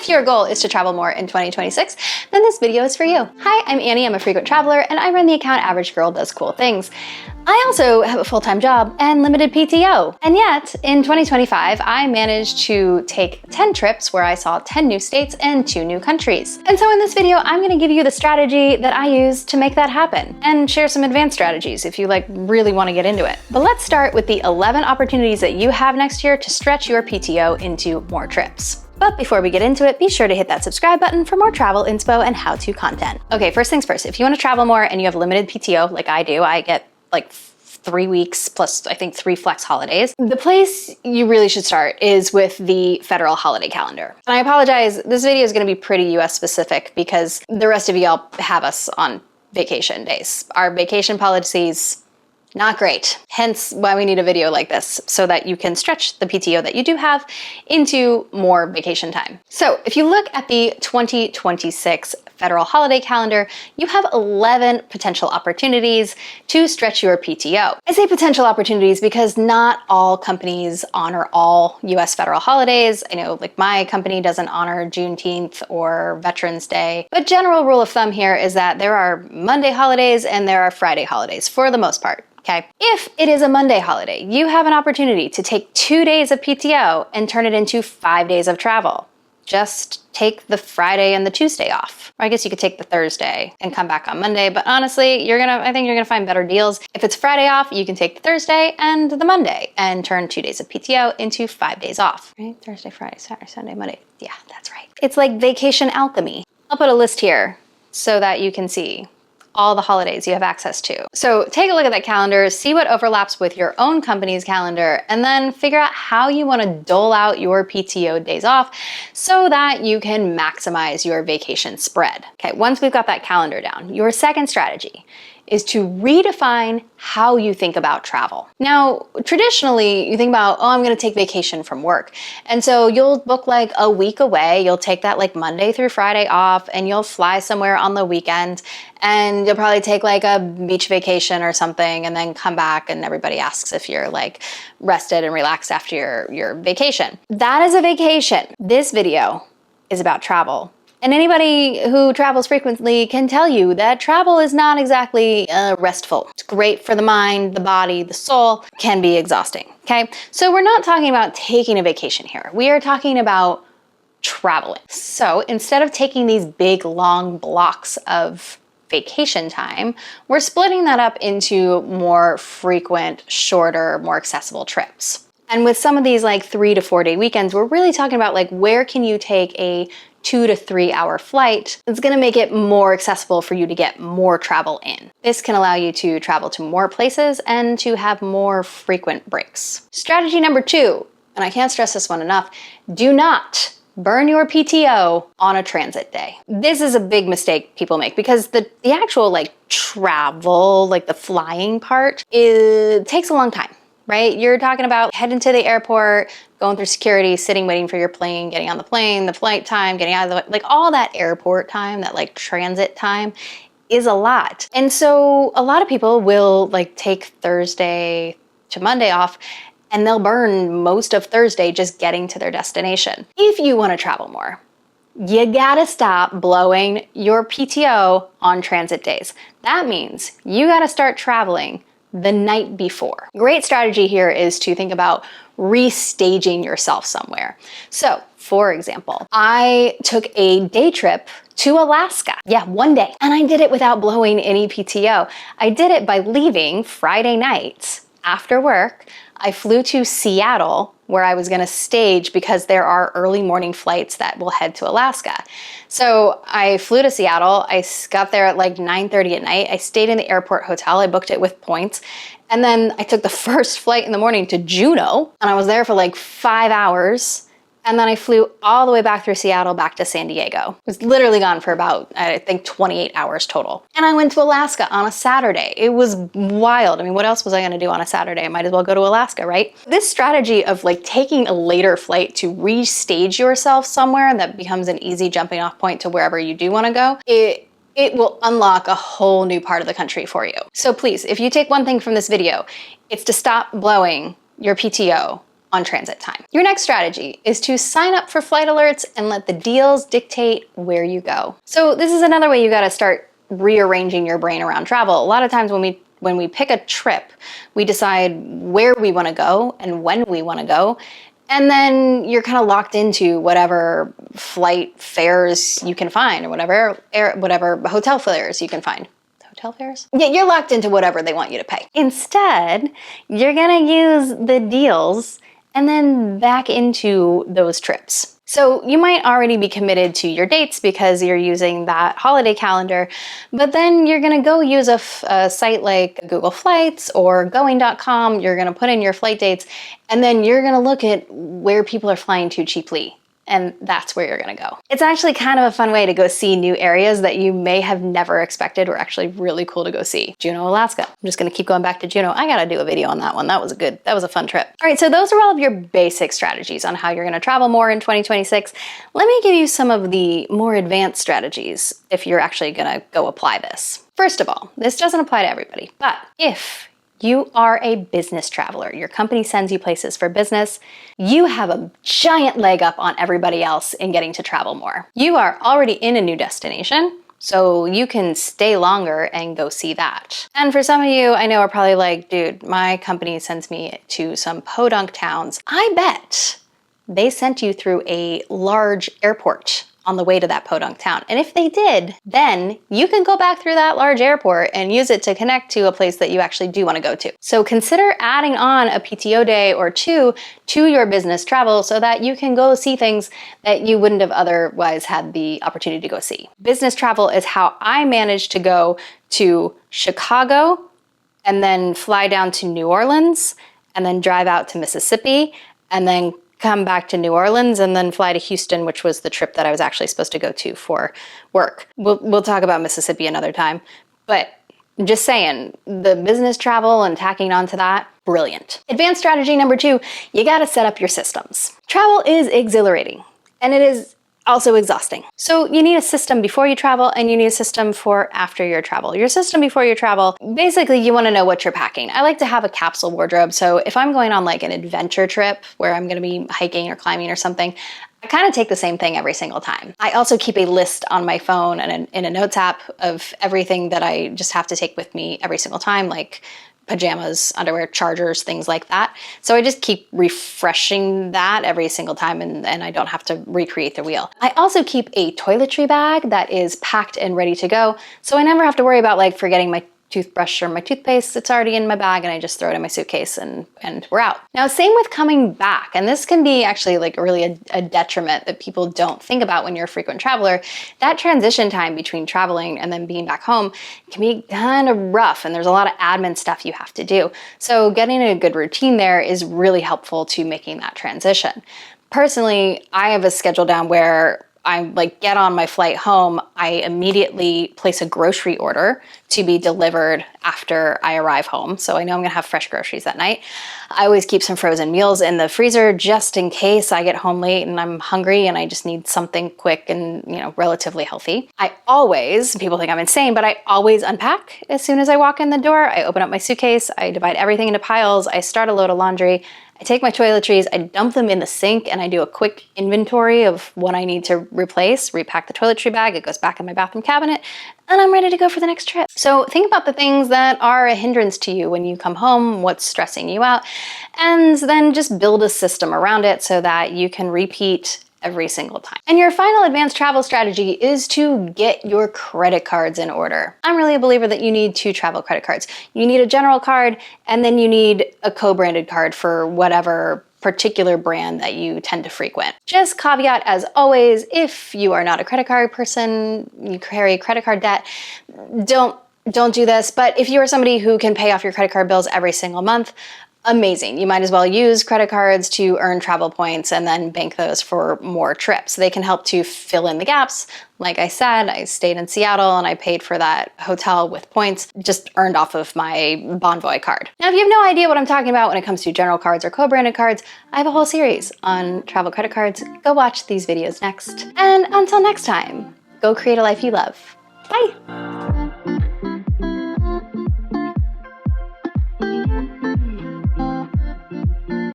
If your goal is to travel more in 2026, then this video is for you. Hi, I'm Annie, I'm a frequent traveler, and I run the account Average Girl Does Cool Things. I also have a full-time job and limited PTO. And yet, in 2025, I managed to take 10 trips where I saw 10 new states and 2 new countries. And so in this video, I'm gonna give you the strategy that I use to make that happen and share some advanced strategies if you really wanna get into it. But let's start with the 11 opportunities that you have next year to stretch your PTO into more trips. But before we get into it, be sure to hit that subscribe button for more travel inspo and how-to content. Okay, first things first, if you wanna travel more and you have limited PTO like I do, I get like 3 weeks plus I think 3 flex holidays. The place you really should start is with the federal holiday calendar. And I apologize, this video is gonna be pretty US specific because the rest of y'all have us on vacation days. Our vacation policies, not great. Hence why we need a video like this so that you can stretch the PTO that you do have into more vacation time. So if you look at the 2026 federal holiday calendar, you have 11 potential opportunities to stretch your PTO. I say potential opportunities because not all companies honor all US federal holidays. I know like my company doesn't honor Juneteenth or Veterans Day, but general rule of thumb here is that there are Monday holidays and there are Friday holidays for the most part. Okay. If it is a Monday holiday, you have an opportunity to take 2 days of PTO and turn it into 5 days of travel. Just take the Friday and the Tuesday off. Or I guess you could take the Thursday and come back on Monday, but honestly, I think you're gonna find better deals. If it's Friday off, you can take the Thursday and the Monday and turn 2 days of PTO into 5 days off. Right? Thursday, Friday, Saturday, Sunday, Monday. Yeah, that's right. It's like vacation alchemy. I'll put a list here so that you can see all the holidays you have access to. So take a look at that calendar, see what overlaps with your own company's calendar, and then figure out how you want to dole out your PTO days off so that you can maximize your vacation spread. Okay, once we've got that calendar down, your second strategy is to redefine how you think about travel. Now, traditionally, you think about, oh, I'm gonna take vacation from work. And so you'll book like a week away, you'll take that like Monday through Friday off, and you'll fly somewhere on the weekend, and you'll probably take like a beach vacation or something, and then come back and everybody asks if you're like rested and relaxed after your vacation. That is a vacation. This video is about travel. And anybody who travels frequently can tell you that travel is not exactly restful. It's great for the mind, the body, the soul, can be exhausting, okay? So we're not talking about taking a vacation here. We are talking about traveling. So instead of taking these big, long blocks of vacation time, we're splitting that up into more frequent, shorter, more accessible trips. And with some of these like 3 to 4 day weekends, we're really talking about like where can you take a 2 to 3 hour flight that's gonna make it more accessible for you to get more travel in. This can allow you to travel to more places and to have more frequent breaks. Strategy number 2, and I can't stress this one enough, do not burn your PTO on a transit day. This is a big mistake people make because the actual like travel, like the flying part, it takes a long time. Right? You're talking about heading to the airport, going through security, sitting, waiting for your plane, getting on the plane, the flight time, getting out of the, like all that airport time, that like transit time is a lot. And so a lot of people will like take Thursday to Monday off and they'll burn most of Thursday just getting to their destination. If you want to travel more, you gotta stop blowing your PTO on transit days. That means you gotta start traveling the night before. Great strategy here is to think about restaging yourself somewhere. So, for example, I took a day trip to Alaska. Yeah, 1 day. And I did it without blowing any PTO. I did it by leaving Friday night after work. I flew to Seattle where I was gonna stage because there are early morning flights that will head to Alaska. So I flew to Seattle, I got there at like 9:30 at night, I stayed in the airport hotel, I booked it with points, and then I took the first flight in the morning to Juneau, and I was there for like 5 hours, and then I flew all the way back through Seattle back to San Diego. I was literally gone for about, I think, 28 hours total. And I went to Alaska on a Saturday. It was wild. I mean, what else was I gonna do on a Saturday? I might as well go to Alaska, right? This strategy of like taking a later flight to restage yourself somewhere that becomes an easy jumping off point to wherever you do wanna go, it will unlock a whole new part of the country for you. So please, if you take one thing from this video, it's to stop blowing your PTO on transit time. Your next strategy is to sign up for flight alerts and let the deals dictate where you go. So this is another way you gotta start rearranging your brain around travel. A lot of times when we pick a trip, we decide where we wanna go and when we wanna go. And then you're kind of locked into whatever flight fares you can find, or whatever hotel fares you can find. Hotel fares? Yeah, you're locked into whatever they want you to pay. Instead, you're gonna use the deals and then back into those trips. So you might already be committed to your dates because you're using that holiday calendar, but then you're gonna go use a site like Google Flights or going.com, you're gonna put in your flight dates, and then you're gonna look at where people are flying to cheaply. And that's where you're gonna go. It's actually kind of a fun way to go see new areas that you may have never expected were actually really cool to go see. Juneau, Alaska. I'm just gonna keep going back to Juneau. I gotta do a video on that one. That was a fun trip. All right, so those are all of your basic strategies on how you're gonna travel more in 2026. Let me give you some of the more advanced strategies if you're actually gonna go apply this. First of all, this doesn't apply to everybody, but if you are a business traveler, your company sends you places for business, you have a giant leg up on everybody else in getting to travel more. You are already in a new destination, so you can stay longer and go see that. And for some of you, I know are probably like, dude, my company sends me to some podunk towns. I bet they sent you through a large airport on the way to that podunk town. And if they did, then you can go back through that large airport and use it to connect to a place that you actually do want to go to. So consider adding on a PTO day or two to your business travel so that you can go see things that you wouldn't have otherwise had the opportunity to go see. Business travel is how I managed to go to Chicago and then fly down to New Orleans and then drive out to Mississippi and then come back to New Orleans and then fly to Houston, which was the trip that I was actually supposed to go to for work. We'll talk about Mississippi another time, but just saying, the business travel and tacking onto that, brilliant. Advanced strategy number 2, you gotta set up your systems. Travel is exhilarating, and it is also exhausting. So you need a system before you travel and you need a system for after your travel. Your system before your travel, basically you wanna know what you're packing. I like to have a capsule wardrobe. So if I'm going on like an adventure trip where I'm gonna be hiking or climbing or something, I kind of take the same thing every single time. I also keep a list on my phone and in a notes app of everything that I just have to take with me every single time, like pajamas, underwear, chargers, things like that. So I just keep refreshing that every single time and I don't have to recreate the wheel. I also keep a toiletry bag that is packed and ready to go. So I never have to worry about like forgetting my toothbrush or my toothpaste. It's already in my bag and I just throw it in my suitcase and we're out. Now, same with coming back. And this can be actually like really a detriment that people don't think about when you're a frequent traveler. That transition time between traveling and then being back home can be kind of rough and there's a lot of admin stuff you have to do. So getting a good routine there is really helpful to making that transition. Personally, I have a schedule down where I like get on my flight home, I immediately place a grocery order to be delivered after I arrive home. So I know I'm gonna have fresh groceries that night. I always keep some frozen meals in the freezer just in case I get home late and I'm hungry and I just need something quick and, you know, relatively healthy. I always, people think I'm insane, but I always unpack as soon as I walk in the door. I open up my suitcase, I divide everything into piles, I start a load of laundry, I take my toiletries, I dump them in the sink and I do a quick inventory of what I need to replace, repack the toiletry bag, it goes back in my bathroom cabinet, and I'm ready to go for the next trip. So think about the things that are a hindrance to you when you come home, what's stressing you out, and then just build a system around it so that you can repeat every single time. And your final advanced travel strategy is to get your credit cards in order. I'm really a believer that you need 2 travel credit cards. You need a general card, and then you need a co-branded card for whatever particular brand that you tend to frequent. Just caveat as always, if you are not a credit card person, you carry credit card debt, don't do this. But if you are somebody who can pay off your credit card bills every single month, amazing. You might as well use credit cards to earn travel points and then bank those for more trips. They can help to fill in the gaps. Like I said, I stayed in Seattle and I paid for that hotel with points just earned off of my Bonvoy card. Now, if you have no idea what I'm talking about when it comes to general cards or co-branded cards, I have a whole series on travel credit cards. Go watch these videos next. And until next time, go create a life you love. Bye.